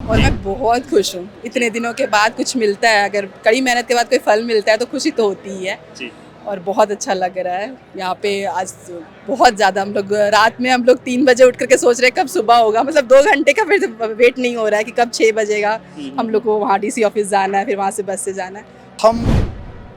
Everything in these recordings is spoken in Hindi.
और मैं बहुत खुश हूँ। इतने दिनों के बाद कुछ मिलता है, अगर कड़ी मेहनत के बाद कोई फल मिलता है तो खुशी तो होती ही है जी। और बहुत अच्छा लग रहा है। यहाँ पे आज बहुत ज़्यादा हम लोग रात में 3 बजे उठ करके सोच रहे हैं कब सुबह होगा, मतलब 2 घंटे का फिर वेट नहीं हो रहा है कि कब 6 बजेगा हम लोग को वहाँ डीसी ऑफिस जाना है, फिर वहाँ से बस से जाना है। हम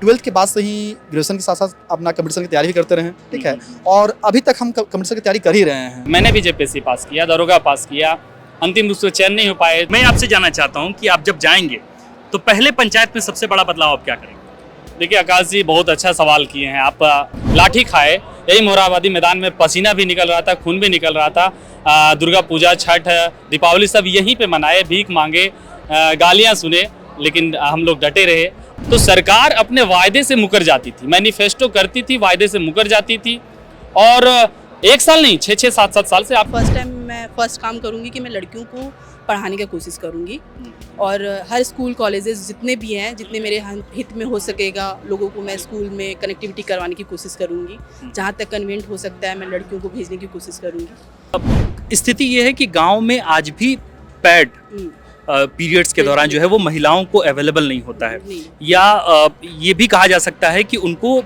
12th के बाद से ही ग्रेजुएशन के साथ साथ अपना कंपटीशन की तैयारी भी करते रहे, ठीक है, और अभी तक हम कंपटीशन की तैयारी कर ही रहे हैं। मैंने भी जेपीएससी पास किया, दरोगा पास किया, अंतिम रूप से चयन नहीं हो पाए। मैं आपसे जानना चाहता हूँ कि आप जब जाएंगे तो पहले पंचायत में सबसे बड़ा बदलाव आप क्या करेंगे? देखिए आकाश जी, बहुत अच्छा सवाल किए हैं आप। लाठी खाए, यही मोरहाबादी मैदान में पसीना भी निकल रहा था, खून भी निकल रहा था। दुर्गा पूजा, छठ, दीपावली सब यहीं पे मनाए, भीख मांगे, गालियाँ सुने, लेकिन हम लोग डटे रहे। तो सरकार अपने वायदे से मुकर जाती थी, मैनिफेस्टो करती थी, वायदे से मुकर जाती थी। और 1 साल नहीं, 6-6, 7-7 साल से आप फर्स्ट टाइम मैं फर्स्ट काम करूँगी कि मैं लड़कियों को पढ़ाने की कोशिश करूँगी और हर स्कूल कॉलेजेस जितने भी हैं, जितने मेरे हित में हो सकेगा, लोगों को मैं स्कूल में कनेक्टिविटी करवाने की कोशिश करूँगी। जहाँ तक कन्वेंट हो सकता है मैं लड़कियों को भेजने की कोशिश करूँगी। स्थिति ये है कि गांव में आज भी पैड पीरियड्स के दौरान जो है वो महिलाओं को अवेलेबल नहीं होता है, या ये भी कहा जा सकता है कि उनको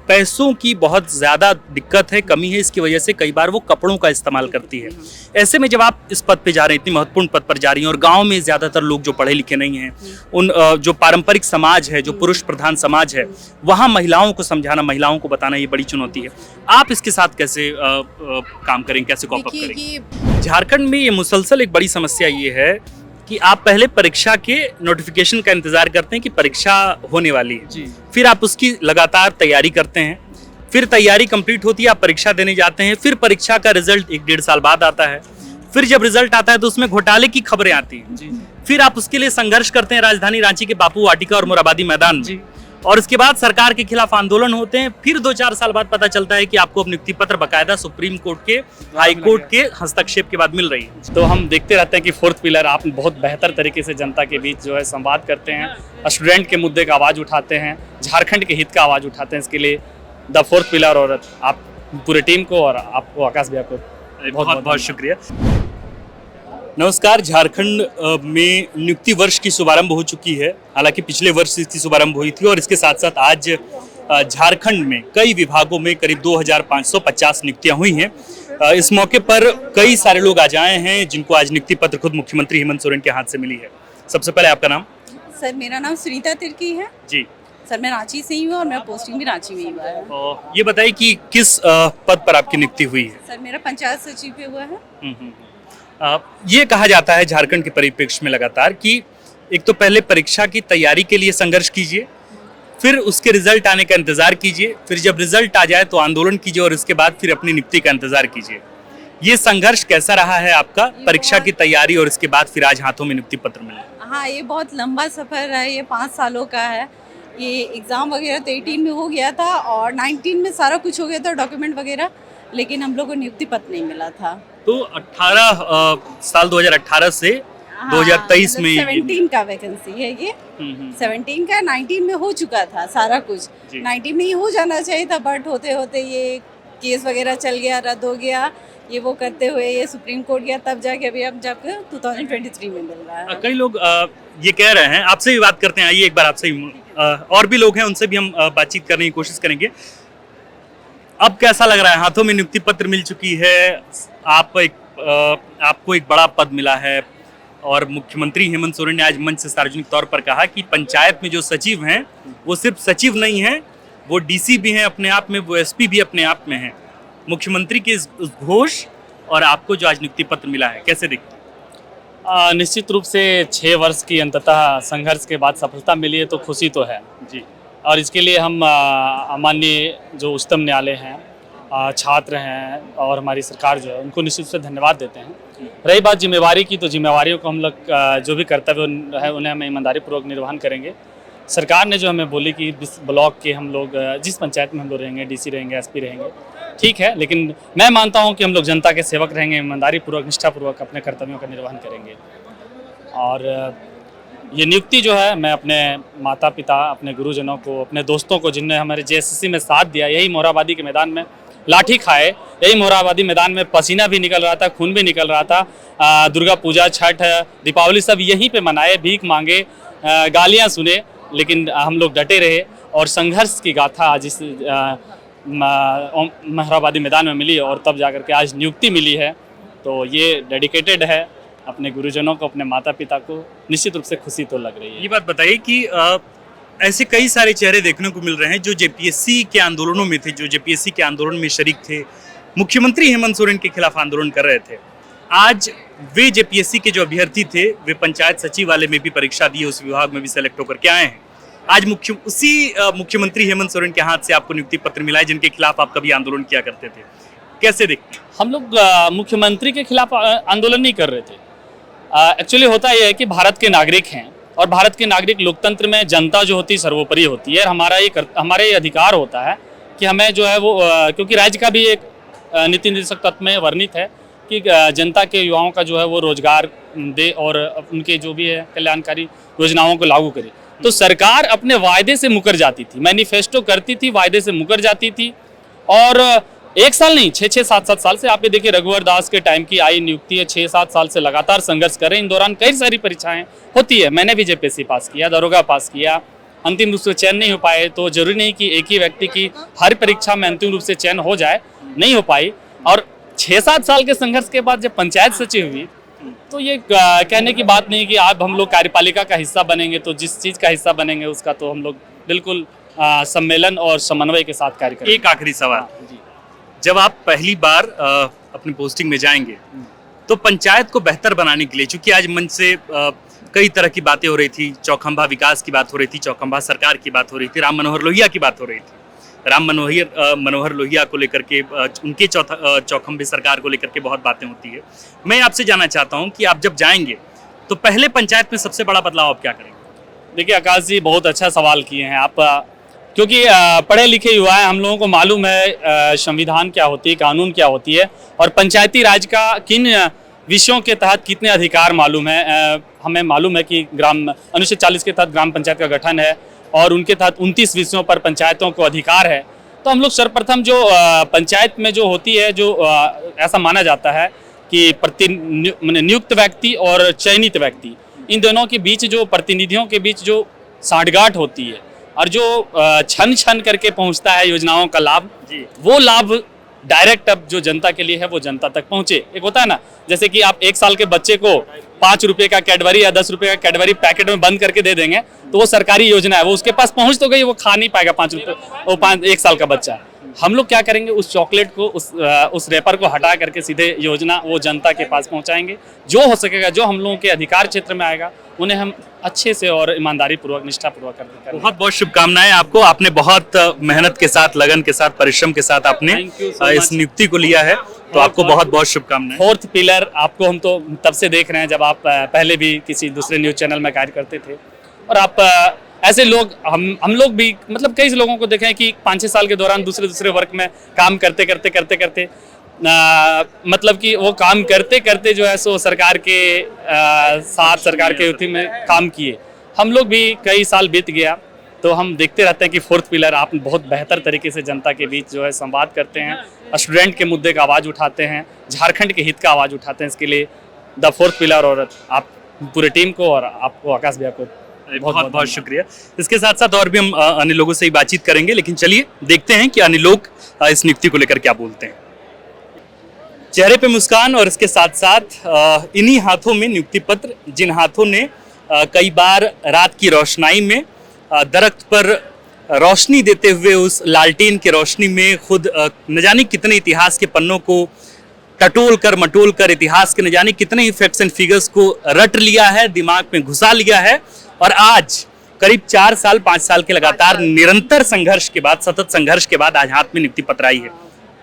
पैसों की बहुत ज़्यादा दिक्कत है, कमी है। इसकी वजह से कई बार वो कपड़ों का इस्तेमाल करती है। ऐसे में जब आप इस पद पे जा रहे हैं, इतनी महत्वपूर्ण पद पर जा रही हैं, और गांव में ज़्यादातर लोग जो पढ़े लिखे नहीं हैं, उन जो पारंपरिक समाज है, जो पुरुष प्रधान समाज है, वहाँ महिलाओं को समझाना, महिलाओं को बताना ये बड़ी चुनौती है। आप इसके साथ कैसे काम करेंगे, कैसे कॉप अप करेंगे? झारखंड में ये मुसलसल एक बड़ी समस्या ये है कि आप पहले परीक्षा के नोटिफिकेशन का इंतजार करते हैं कि परीक्षा होने वाली है, फिर आप उसकी लगातार तैयारी करते हैं, फिर तैयारी कंप्लीट होती है, आप परीक्षा देने जाते हैं, फिर परीक्षा का रिजल्ट 1-1.5 साल बाद आता है, फिर जब रिजल्ट आता है तो उसमें घोटाले की खबरें आती हैं, फिर आप उसके लिए संघर्ष करते हैं राजधानी रांची के बापू वाटिका और मोरहाबादी मैदान में, और उसके बाद सरकार के खिलाफ आंदोलन होते हैं। फिर 2-4 साल बाद पता चलता है कि आपको नियुक्ति पत्र बकायदा सुप्रीम कोर्ट के, हाई कोर्ट के हस्तक्षेप के बाद मिल रही है। तो हम देखते रहते हैं कि फोर्थ पिलर आप बहुत बेहतर तरीके से जनता के बीच जो है संवाद करते हैं, स्टूडेंट के मुद्दे का आवाज़ उठाते हैं, झारखंड के हित का आवाज़ उठाते हैं। इसके लिए द फोर्थ पिलर और आप पूरे टीम को और आपको आकाश भैया को बहुत बहुत शुक्रिया। नमस्कार। झारखंड में नियुक्ति वर्ष की शुभारंभ हो चुकी है, हालांकि पिछले वर्ष इसकी शुभारंभ हुई थी, और इसके साथ साथ आज झारखंड में कई विभागों में करीब 2550 नियुक्तियां हुई हैं। इस मौके पर कई सारे लोग आज आए हैं जिनको आज नियुक्ति पत्र खुद मुख्यमंत्री हेमंत सोरेन के हाथ से मिली है। सबसे पहले आपका नाम? सर मेरा नाम सुनीता तिर्की है जी। सर, मैं रांची से ही हूँ और मेरा पोस्टिंग भी रांची में ही हुआ है। ये बताइए कि किस पद पर आपकी नियुक्ति हुई है? सर मेरा पंचायत सचिव पे हुआ है। ये कहा जाता है झारखंड के परिप्रेक्ष्य में लगातार कि एक तो पहले परीक्षा की तैयारी के लिए संघर्ष कीजिए, फिर उसके रिजल्ट आने का इंतजार कीजिए, फिर जब रिजल्ट आ जाए तो आंदोलन कीजिए, और उसके बाद फिर अपनी नियुक्ति का इंतजार कीजिए। ये संघर्ष कैसा रहा है आपका, परीक्षा की तैयारी और इसके बाद फिर आज हाथों में नियुक्ति पत्र मिला? हाँ, ये बहुत लंबा सफर है, ये 5 सालों का है। ये एग्ज़ाम वगैरह तो 18 में हो गया था और 19 में सारा कुछ हो गया था, डॉक्यूमेंट वगैरह, लेकिन हम लोग को नियुक्ति पत्र नहीं मिला था। तो 2018 से 2023 में 17 का वैकेंसी है ये। 17 का 19 में हो चुका था सारा कुछ, 19 में ही हो जाना चाहिए था, बट होते होते ये केस वगैरह चल गया, रद्द हो गया, ये वो करते हुए ये सुप्रीम कोर्ट गया, तब जाके अभी अब जाकर 2023 में मिल रहा है। कई लोग ये कह रहे हैं, आपसे भी बात करते हैं, आइए एक बार आपसे और भी लोग हैं उनसे भी हम बातचीत करने की कोशिश करेंगे। अब कैसा लग रहा है, हाथों में नियुक्ति पत्र मिल चुकी है, आपको एक बड़ा पद मिला है, और मुख्यमंत्री हेमंत सोरेन ने आज मंच से सार्वजनिक तौर पर कहा कि पंचायत में जो सचिव हैं वो सिर्फ सचिव नहीं हैं, वो डीसी भी हैं अपने आप में, वो एसपी भी अपने आप में हैं। मुख्यमंत्री के उस घोष और आपको जो आज नियुक्ति पत्र मिला है, कैसे दिखता है? निश्चित रूप से 6 वर्ष की अंततः संघर्ष के बाद सफलता मिली है तो खुशी तो है जी, और इसके लिए हम माननीय जो उच्चतम न्यायालय हैं, छात्र हैं और हमारी सरकार जो है उनको निश्चित रूप से धन्यवाद देते हैं। रही बात जिम्मेवारी की, तो जिम्मेवारियों को हम लोग जो भी कर्तव्य है उन्हें हम ईमानदारीपूर्वक निर्वहन करेंगे। सरकार ने जो हमें बोली कि जिस ब्लॉक के हम लोग, जिस पंचायत में हम लोग रहेंगे, डीसी रहेंगे, एसपी रहेंगे, ठीक है, लेकिन मैं मानता हूं कि हम लोग जनता के सेवक रहेंगे, ईमानदारीपूर्वक, निष्ठापूर्वक अपने कर्तव्यों का निर्वहन करेंगे। और ये नियुक्ति जो है, मैं अपने माता पिता, अपने गुरुजनों को, अपने दोस्तों को जिनने हमारे जेएसएससी में साथ दिया, यही मोरहाबादी के मैदान में लाठी खाए, यही मोरहाबादी मैदान में पसीना भी निकल रहा था, खून भी निकल रहा था। दुर्गा पूजा, छठ, दीपावली सब यहीं पे मनाए, भीख मांगे, गालियाँ सुने, लेकिन हम लोग डटे रहे और संघर्ष की गाथा आज इस मोरहाबादी मैदान में मिली और तब जाकर के आज नियुक्ति मिली है। तो ये डेडिकेटेड है अपने गुरुजनों को, अपने माता पिता को, निश्चित रूप से खुशी तो लग रही है। ये बात बताइए कि ऐसे कई सारे चेहरे देखने को मिल रहे हैं जो जेपीएससी के आंदोलनों में थे, जो जेपीएससी के आंदोलन में शरीक थे, मुख्यमंत्री हेमंत सोरेन के खिलाफ आंदोलन कर रहे थे। आज वे जेपीएससी के जो अभ्यर्थी थे, वे पंचायत सचिव वाले में भी परीक्षा दी, उस विभाग में भी सेलेक्ट होकर के आए हैं। आज मुख्यमंत्री हेमंत सोरेन के हाथ से आपको नियुक्ति पत्र मिला है, जिनके खिलाफ आप कभी आंदोलन किया करते थे। कैसे देखते हैं? हम लोग मुख्यमंत्री के खिलाफ आंदोलन नहीं कर रहे थे। एक्चुअली होता यह है कि भारत के नागरिक हैं और भारत के नागरिक लोकतंत्र में जनता जो होती है सर्वोपरि होती है। हमारा ये अधिकार होता है कि हमें जो है वो क्योंकि राज्य का भी एक नीति निर्देशक तत्व में वर्णित है कि जनता के युवाओं का जो है वो रोजगार दे और उनके जो भी है कल्याणकारी योजनाओं को लागू करे। तो सरकार अपने वायदे से मुकर जाती थी, मैनिफेस्टो करती थी, वायदे से मुकर जाती थी। और 1 साल नहीं, 6-6, 7-7 साल से आप ये देखिए, रघुवर दास के टाइम की आई नियुक्ति है, 6-7 साल से लगातार संघर्ष कर रहे हैं। इन दौरान कई सारी परीक्षाएं होती है, मैंने भी जेपीएससी पास किया, दरोगा पास किया, अंतिम रूप से चयन नहीं हो पाए। तो जरूरी नहीं कि एक ही व्यक्ति की हर परीक्षा में अंतिम रूप से चयन हो जाए, नहीं हो पाई। और 6-7 साल के संघर्ष के बाद जब पंचायत सचिव हुई तो ये कहने की बात नहीं कि आप हम लोग कार्यपालिका का हिस्सा बनेंगे, तो जिस चीज़ का हिस्सा बनेंगे उसका तो हम लोग बिल्कुल सम्मेलन और समन्वय के साथ कार्य करेंगे। एक आखिरी सवाल, जब आप पहली बार अपनी पोस्टिंग में जाएंगे तो पंचायत को बेहतर बनाने के लिए, चूंकि आज मंच से कई तरह की बातें हो रही थी, चौखंबा विकास की बात हो रही थी, चौखंबा सरकार की बात हो रही थी, राम मनोहर लोहिया की बात हो रही थी, राम मनोहर लोहिया को लेकर के, उनके चौखंबे सरकार को लेकर के बहुत बातें होती है। मैं आपसे जानना चाहता हूं कि आप जब जाएंगे तो पहले पंचायत में सबसे बड़ा बदलाव आप क्या करेंगे? देखिए आकाश जी, बहुत अच्छा सवाल किए हैं आप, क्योंकि पढ़े लिखे युवा हैं, हम लोगों को मालूम है संविधान क्या होती है, कानून क्या होती है और पंचायती राज का किन विषयों के तहत कितने अधिकार मालूम है। हमें मालूम है कि अनुच्छेद 40 के तहत ग्राम पंचायत का गठन है और उनके तहत 29 विषयों पर पंचायतों को अधिकार है। तो हम लोग सर्वप्रथम जो पंचायत में जो होती है, जो ऐसा माना जाता है कि नियुक्त व्यक्ति और चयनित व्यक्ति, इन दोनों के बीच जो प्रतिनिधियों के बीच जो साठगांठ होती है और जो छन छन करके पहुंचता है योजनाओं का लाभ, वो लाभ डायरेक्ट अब जो जनता के लिए है वो जनता तक पहुंचे। एक होता है ना, जैसे कि आप 1 साल के बच्चे को 5 रुपए का कैडबरी या 10 रुपए का कैडबरी पैकेट में बंद करके दे देंगे तो वो सरकारी योजना है, वो उसके पास पहुंच तो गई, वो खा नहीं पाएगा 5 रुपए, वो 1 साल का बच्चा। हम लोग क्या करेंगे, उस चॉकलेट को, उस रैपर को हटा करके सीधे योजना वो जनता के पास पहुंचाएंगे। जो हो सकेगा, जो हम लोगों के अधिकार क्षेत्र में आएगा, उन्हें हम अच्छे से और ईमानदारी पूर्वक, निष्ठा पूर्वक करते। बहुत बहुत शुभकामनाएं आपको। आपने बहुत मेहनत के साथ, लगन के साथ, परिश्रम के साथ आपने इस नियुक्ति को लिया है, तो आपको बहुत बहुत शुभकामनाएं। 4th पिलर आपको हम तो तब से देख रहे हैं जब आप पहले भी किसी दूसरे न्यूज चैनल में कार्य करते थे, और आप ऐसे लोग, हम लोग भी मतलब कई लोगों को देखे हैं कि 5-6 साल के दौरान दूसरे वर्क में काम करते मतलब कि वो काम करते जो है सो सरकार के साथ, सरकार के युति में काम किए। हम लोग भी कई साल बीत गया, तो हम देखते रहते हैं कि 4th पिलर आप बहुत बेहतर तरीके से जनता के बीच जो है संवाद करते हैं, स्टूडेंट के मुद्दे का आवाज़ उठाते हैं, झारखंड के हित का आवाज़ उठाते हैं। इसके लिए द 4th पिलर और आप पूरे टीम को और आपको, आकाश भैया को बहुत बहुत शुक्रिया। इसके साथ साथ और भी हम अन्य लोगों से ही बातचीत करेंगे, लेकिन चलिए देखते हैं कि अन्य लोग इस नियुक्ति को लेकर क्या बोलते हैं। चेहरे पे मुस्कान और इसके साथ साथ इन्हीं हाथों में नियुक्ति पत्र, जिन हाथों ने कई बार रात की रोशनाई में दरख्त पर रोशनी देते हुए उस लालटेन की रोशनी में खुद न जाने कितने इतिहास के पन्नों को टटोल कर इतिहास के न जाने कितने ही फैक्ट्स एंड फिगर्स को रट लिया है, दिमाग में घुसा लिया है, और आज करीब 4 साल 5 साल के लगातार निरंतर संघर्ष के बाद, सतत संघर्ष के बाद आज हाथ में नियुक्ति पत्र आई है।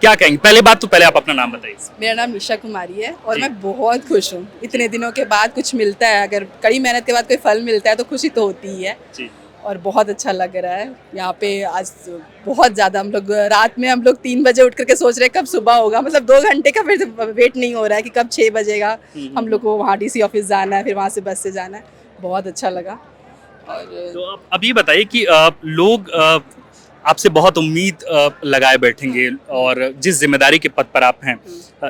क्या कहेंगे? पहले आप अपना नाम बताइए। मेरा नाम निशा कुमारी है और मैं बहुत खुश हूँ। इतने दिनों के बाद कुछ मिलता है, अगर कड़ी मेहनत के बाद कोई फल मिलता है तो खुशी तो होती ही है जी। और बहुत अच्छा लग रहा है। यहाँ पे आज बहुत ज़्यादा हम लोग रात में 3 बजे उठ करके सोच रहे हैं कब सुबह होगा, मतलब 2 घंटे का फिर वेट नहीं हो रहा है कि कब 6 बजेगा हम लोग को वहाँ DC ऑफिस जाना है, फिर वहाँ से बस से जाना है। बहुत अच्छा लगा। और तो अब ये बताइए कि लोग आपसे बहुत उम्मीद लगाए बैठेंगे और जिस जिम्मेदारी के पद पर आप हैं,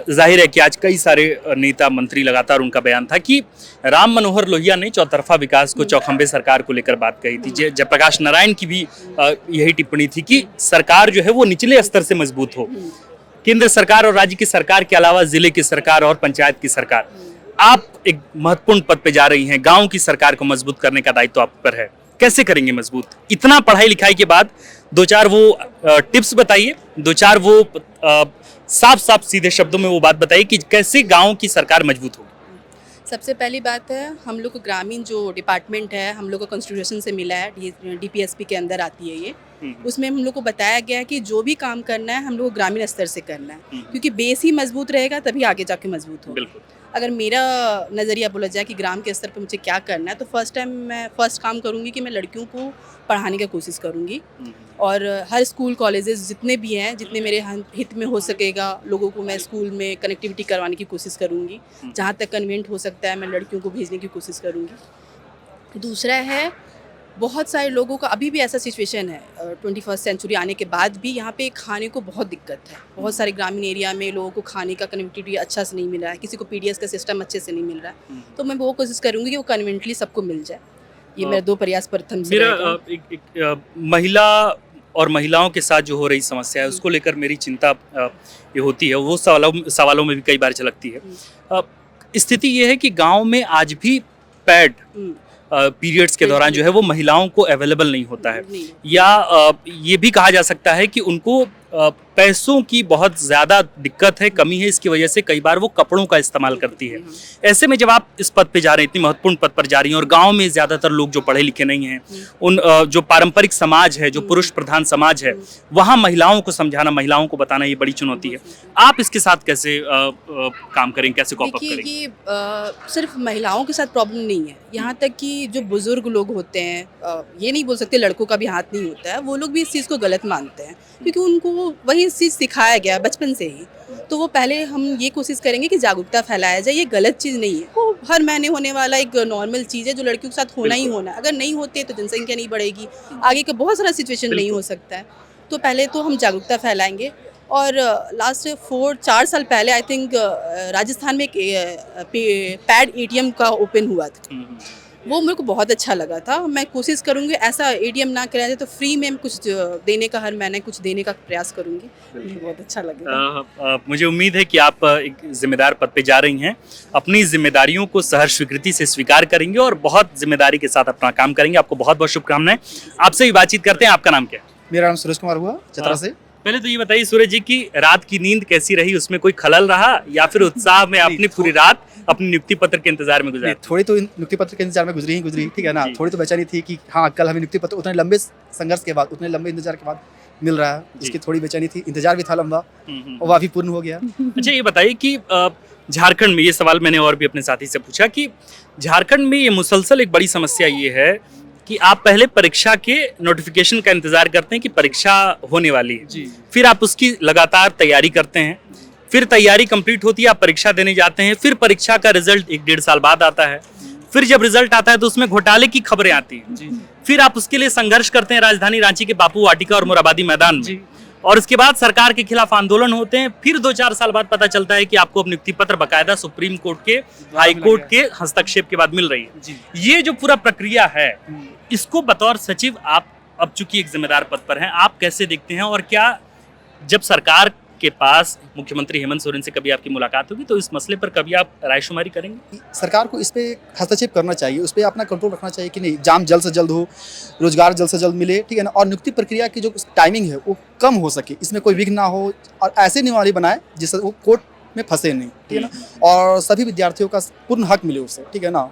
जाहिर है कि आज कई सारे नेता मंत्री लगातार उनका बयान था कि राम मनोहर लोहिया ने चौतरफा विकास को चौखंबे सरकार को लेकर बात कही थी। जयप्रकाश नारायण की भी यही टिप्पणी थी कि सरकार जो है वो निचले स्तर से मजबूत हो, केंद्र सरकार और राज्य की सरकार के अलावा जिले की सरकार और पंचायत की सरकार। आप एक महत्वपूर्ण पद पे जा रही हैं, गांव की सरकार को मजबूत करने का दायित्व आप पर है, कैसे करेंगे मजबूत? इतना पढ़ाई लिखाई के बाद दो चार वो टिप्स बताइए, दो चार वो साफ साफ सीधे शब्दों में वो बात बताइए कि कैसे गांव की सरकार मजबूत होगी। सबसे पहली बात है, हम लोग को ग्रामीण जो डिपार्टमेंट है हम लोग को कॉन्स्टिट्यूशन से मिला है, डीपीएसपी के अंदर आती है ये। उसमें हम लोग को बताया गया है कि जो भी काम करना है हम लोग को ग्रामीण स्तर से करना है, क्योंकि बेस ही मजबूत रहेगा तभी आगे जाके मजबूत होगा। बिल्कुल। अगर मेरा नज़रिया बोला जाए कि ग्राम के स्तर पर मुझे क्या करना है, तो फर्स्ट काम करूँगी कि मैं लड़कियों को पढ़ाने की कोशिश करूँगी और हर स्कूल कॉलेजेस जितने भी हैं, जितने मेरे हित में हो सकेगा लोगों को मैं स्कूल में कनेक्टिविटी करवाने की कोशिश करूँगी। जहाँ तक कन्वेंट हो सकता है मैं लड़कियों को भेजने की कोशिश करूँगी। दूसरा है, बहुत सारे लोगों का अभी भी ऐसा सिचुएशन है 21st सेंचुरी आने के बाद भी यहाँ पे खाने को बहुत दिक्कत है। बहुत सारे ग्रामीण एरिया में लोगों को खाने का कनेक्टिविटी अच्छा से नहीं मिल रहा है, किसी को पीडीएस का सिस्टम अच्छे से नहीं मिल रहा है, तो मैं वो कोशिश करूँगी कि वो कन्वेंटली सबको मिल जाए। ये मेरे 2 प्रयास प्रथम से मेरा एक महिला और महिलाओं के साथ जो हो रही समस्या है उसको लेकर मेरी चिंता ये होती है, वो सवालों में भी कई बार झलकती है। स्थिति ये है कि गाँव में आज भी पैड पीरियड्स के दौरान जो है वो महिलाओं को अवेलेबल नहीं होता है, या ये भी कहा जा सकता है कि उनको पैसों की बहुत ज़्यादा दिक्कत है, कमी है, इसकी वजह से कई बार वो कपड़ों का इस्तेमाल करती है। ऐसे में जब आप इस पद पे जा रहे हैं, इतनी महत्वपूर्ण पद पर जा रही हैं और गांव में ज़्यादातर लोग जो पढ़े लिखे नहीं हैं, उन जो पारंपरिक समाज है, जो पुरुष प्रधान समाज है, वहाँ महिलाओं को समझाना, महिलाओं को बताना ये बड़ी चुनौती है। आप इसके साथ कैसे काम करेंगे, कैसे कॉप अप करेंगे? ये सिर्फ महिलाओं के साथ प्रॉब्लम नहीं है, यहाँ तक कि जो बुजुर्ग लोग होते हैं, ये नहीं बोल सकते लड़कों का भी हाथ नहीं होता है, वो लोग भी इस चीज़ को गलत मानते हैं क्योंकि उनको वही चीज़ सिखाया गया बचपन से ही। तो वो पहले हम ये कोशिश करेंगे कि जागरूकता फैलाया जाए, ये गलत चीज़ नहीं है, वो हर महीने होने वाला एक नॉर्मल चीज़ है जो लड़कियों के साथ होना ही होना है। अगर नहीं होते तो जनसंख्या नहीं बढ़ेगी, आगे का बहुत सारा सिचुएशन नहीं हो सकता है। तो पहले तो हम जागरूकता फैलाएंगे। और लास्ट 4 साल पहले आई थिंक राजस्थान में एक पैड एटीएम का ओपन हुआ था, वो मेरे को बहुत अच्छा लगा था। मैं कोशिश करूँगी ऐसा एटीएम ना कराया जाए तो फ्री में कुछ देने का, हर महीने कुछ देने का प्रयास करूँगी, मुझे बहुत अच्छा लगेगा। मुझे उम्मीद है कि आप एक जिम्मेदार पद पे जा रही हैं, अपनी जिम्मेदारियों को सहर्ष स्वीकृति से स्वीकार करेंगे और बहुत जिम्मेदारी के साथ अपना काम करेंगे। आपको बहुत बहुत शुभकामनाएं। आपसे भी बातचीत करते हैं। आपका नाम क्या है? मेरा नाम सूरज कुमार हुआ, चतरा से। पहले तो ये बताइए सूरज जी की रात की नींद कैसी रही, उसमें कोई खलल रहा या फिर उत्साह में आपने पूरी रात अपने नियुक्ति पत्र के इंतजार में गुजारी? थोड़ी तो नियुक्ति पत्र के इंतजार में गुजरी, ठीक है ना। थोड़ी तो बेचैनी थी कि हाँ कल हमें नियुक्ति पत्र उतने लंबे संघर्ष के बाद, उतने लंबे इंतजार के बाद मिल रहा है, इसकी थोड़ी बेचैनी थी। इंतजार भी था लंबा और वह भी पूर्ण हो गया। अच्छा ये बताइए कि झारखंड में, ये सवाल मैंने और भी अपने साथी से पूछा कि झारखंड में ये मुसलसल एक बड़ी समस्या ये है कि आप पहले परीक्षा के नोटिफिकेशन का इंतजार करते हैं कि परीक्षा होने वाली है, फिर आप उसकी लगातार तैयारी करते हैं, फिर तैयारी कंप्लीट होती है, आप परीक्षा देने जाते हैं, फिर परीक्षा का रिजल्ट 1-1.5 साल बाद आता है, फिर जब रिजल्ट आता है तो उसमें घोटाले की खबरें आती हैं, फिर आप उसके लिए संघर्ष करते हैं राजधानी रांची के बापू वाटिका और मोराबादी मैदान में, और उसके बाद सरकार के खिलाफ आंदोलन होते हैं। फिर 2-4 साल बाद पता चलता है कि आपको अब नियुक्ति पत्र बकायदा सुप्रीम कोर्ट के, हाई कोर्ट के हस्तक्षेप के बाद मिल रही है। ये जो पूरा प्रक्रिया है, इसको बतौर सचिव आप अब चूंकि एक जिम्मेदार पद पर हैं, आप कैसे देखते हैं? और क्या जब सरकार के पास मुख्यमंत्री हेमंत सोरेन से कभी आपकी मुलाकात होगी तो इस मसले पर कभी आप रायशुमारी करेंगे? सरकार को इस पे हस्तक्षेप करना चाहिए, उस पर अपना कंट्रोल रखना चाहिए कि नहीं, जाम जल्द से जल्द हो, रोजगार जल्द से जल्द मिले, ठीक है ना। और नियुक्ति प्रक्रिया की जो टाइमिंग है वो कम हो सके, इसमें कोई विघ्न ना हो, और ऐसे नियमावली बनाए जिससे वो कोर्ट में फंसे नहीं, ठीक है ना, और सभी विद्यार्थियों का पूर्ण हक मिले उससे, ठीक है ना।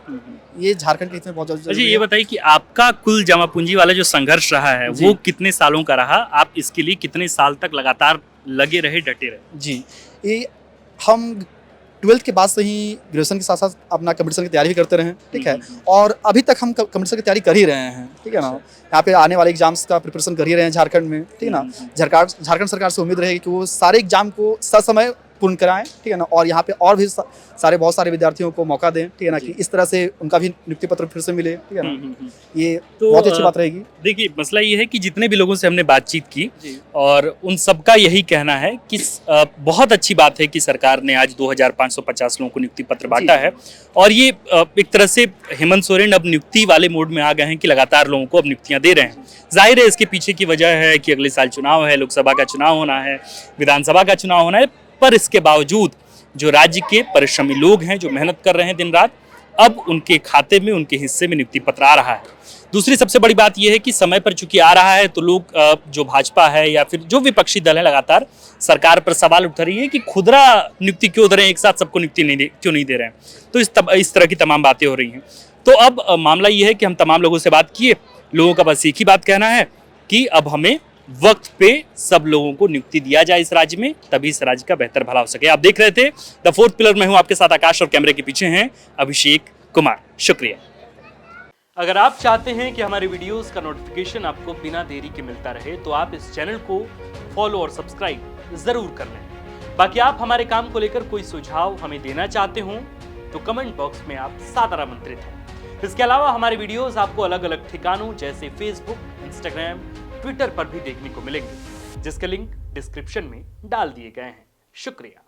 ये झारखंड के हित में बहुत ज़्यादा। अच्छा ये बताइए कि आपका कुल जमा पूंजी वाला जो संघर्ष रहा है वो कितने सालों का रहा? आप इसके लिए कितने साल तक लगातार लगे रहे, डटे रहे? जी, ये हम 12th के बाद से ही ग्रेजुएशन के साथ साथ अपना कंपटीशन की तैयारी भी करते रहे, ठीक है, और अभी तक हम कंपटीशन की तैयारी कर ही रहे हैं, ठीक है ना। यहाँ पे आने वाले एग्जाम्स का प्रिपरेशन कर ही रहे हैं झारखंड में, ठीक है ना। झारखंड सरकार से उम्मीद रहेगी कि वो सारे एग्जाम को ससमय पूर्ण कराएं, ठीक है ना, और यहाँ पे और भी बहुत सारे विद्यार्थियों को मौका दें, ठीक है ना, कि इस तरह से उनका भी नियुक्ति पत्र फिर से मिले, ठीक है ना। ये तो बहुत अच्छी बात रहेगी। देखिए, मसला ये है कि जितने भी लोगों से हमने बातचीत की जी। और उन सबका यही कहना है कि बहुत अच्छी बात है कि सरकार ने आज 2550 लोगों को नियुक्ति पत्र बांटा है, और ये एक तरह से हेमंत सोरेन अब नियुक्ति वाले मोड में आ गए हैं कि लगातार लोगों को अब नियुक्तियां दे रहे हैं। जाहिर है इसके पीछे की वजह है कि अगले साल चुनाव है, लोकसभा का चुनाव होना है, विधानसभा का चुनाव होना है, पर इसके बावजूद जो राज्य के परिश्रमी लोग हैं, जो मेहनत कर रहे हैं दिन रात, अब उनके खाते में, उनके हिस्से में नियुक्ति पत्र आ रहा है। दूसरी सबसे बड़ी बात यह है कि समय पर चूंकि आ रहा है, तो लोग जो भाजपा है या फिर जो विपक्षी दल है, लगातार सरकार पर सवाल उठ रही है कि खुदरा नियुक्ति क्यों दे रहे हैं, एक साथ सबको नियुक्ति क्यों नहीं दे रहे हैं। तो इस तरह की तमाम बातें हो रही हैं। तो अब मामला ये है कि हम तमाम लोगों से बात किए, लोगों का बस एक ही बात कहना है कि अब हमें वक्त पे सब लोगों को नियुक्ति दिया जाए इस राज्य में, तभी इस राज्य का बेहतर भला हो सके। आप देख रहे थे द फोर्थ पिलर, मैं हूं आपके साथ आकाश, और कैमरे के पीछे हैं अभिषेक कुमार। शुक्रिया। अगर आप चाहते हैं कि हमारे वीडियोस का नोटिफिकेशन आपको बिना देरी के मिलता रहे, तो आप इस चैनल को फॉलो और सब्सक्राइब जरूर कर लें। बाकी आप हमारे काम को लेकर कोई सुझाव हमें देना चाहते हो तो कमेंट बॉक्स में आप सादर आमंत्रित हैं। इसके अलावा हमारे वीडियोस आपको अलग अलग ठिकानों जैसे फेसबुक, इंस्टाग्राम, ट्विटर पर भी देखने को मिलेंगे, जिसके लिंक डिस्क्रिप्शन में डाल दिए गए हैं। शुक्रिया।